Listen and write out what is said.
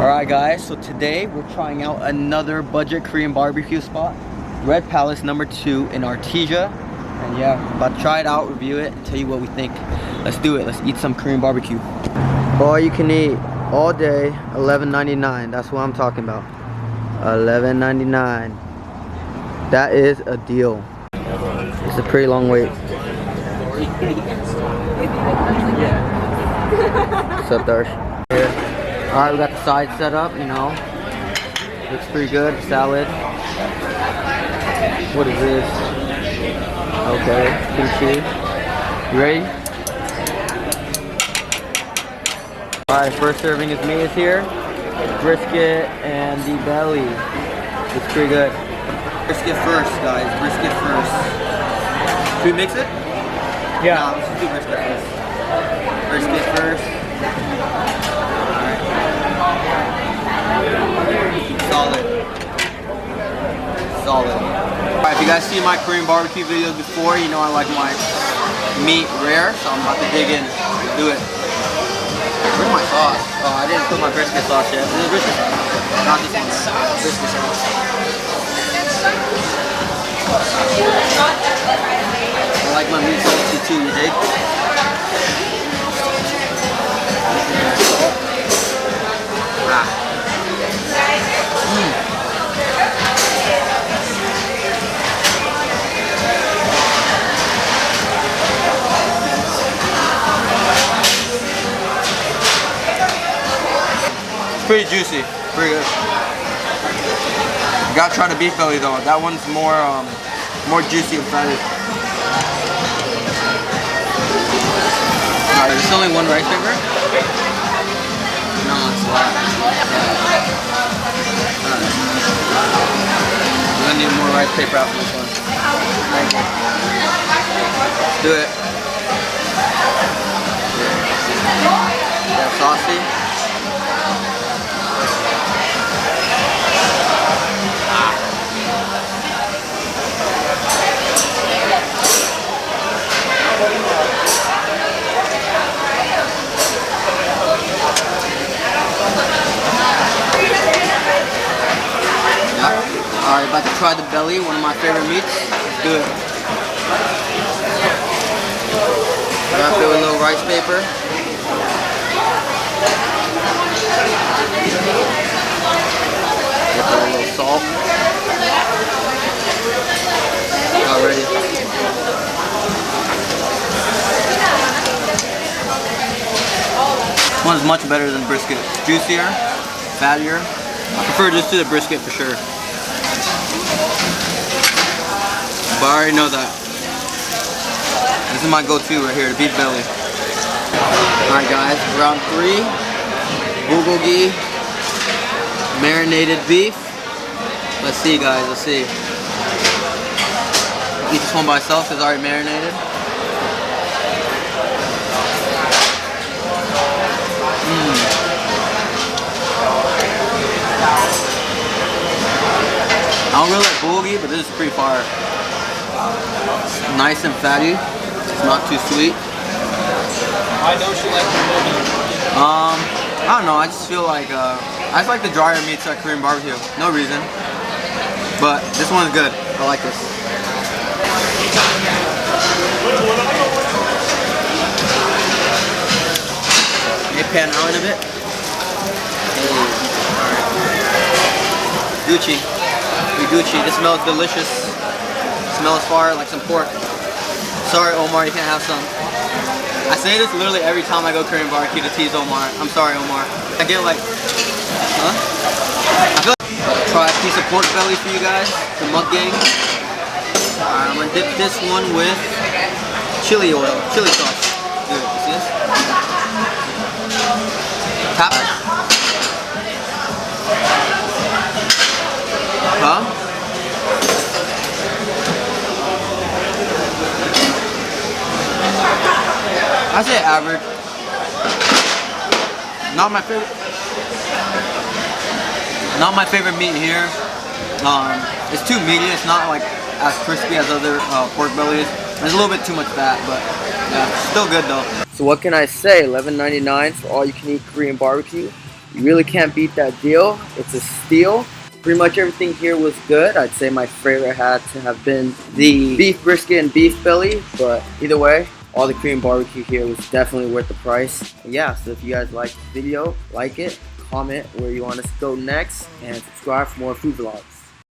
Alright guys, so today we're trying out another budget Korean barbecue spot, Red Palace number 2 in Artesia. And yeah, we're about to try it out, review it, and tell you what we think. Let's do it. Let's eat some Korean barbecue. All you can eat all day, $11.99. That's what I'm talking about. $11.99. That is a deal. It's a pretty long wait. What's up, Darsh? Alright, we got the side set up, you know. Looks pretty good. Salad. What is this? Okay, kimchi. You ready? Alright, first serving is me is here. Brisket and the belly. Looks pretty good. Brisket first, guys. Brisket first. Should we mix it? Yeah. No, let's just do brisket first. Brisket first. Solid. Solid. Alright, if you guys seen my Korean barbecue videos before, you know I like my meat rare, so I'm about to dig in. Do it. Where's my sauce? Oh, I didn't put my brisket sauce yet. This is brisket sauce. Not this one. Brisket sauce. I like my meat salty too, you dig? Pretty juicy, pretty good. You gotta try the beef belly though. That one's more juicy and fatty. Alright, there's only one rice paper? No, it's a lot. We're gonna need more rice paper after this one. Let's do it. Yeah, saucy. Alright, about to try the belly, one of my favorite meats. Let's do it. Wrap it with a little rice paper. Get a little salt. Not ready. This one's much better than brisket. It's juicier, fattier. I prefer just to the brisket for sure. But I already know that. This is my go-to right here, the beef belly. Alright guys, round 3. Bulgogi. Marinated beef. Let's see guys, let's see. Eat this one by itself, it's already marinated. I don't really like bulgogi, but this is pretty fire. It's nice and fatty. It's not too sweet. Why don't you like bulgogi? I don't know. I just feel like I just like the drier meats at Korean barbecue. No reason. But this one's good. I like this. May pan out in a bit. Gucci. Gucci. This smells delicious. Smells fire like some pork. Sorry Omar, you can't have some. I say this literally every time I go Korean barbecue to tease Omar. I'm sorry Omar. I get like, huh? I feel like I'll try a piece of pork belly for you guys. The mukbang. Alright, I'm gonna dip this one with chili oil, chili sauce. Good, you see this? Tap. Huh? I say average. Not my favorite. Not my favorite meat here. It's too meaty. It's not like as crispy as other pork bellies. There's a little bit too much fat, but yeah, still good though. So what can I say? $11.99 for all you can eat Korean barbecue. You really can't beat that deal. It's a steal. Pretty much everything here was good. I'd say my favorite had to have been the beef brisket and beef Philly, but either way, all the Korean barbecue here was definitely worth the price. Yeah, so if you guys liked the video, like it, comment where you want us to go next, and subscribe for more food vlogs.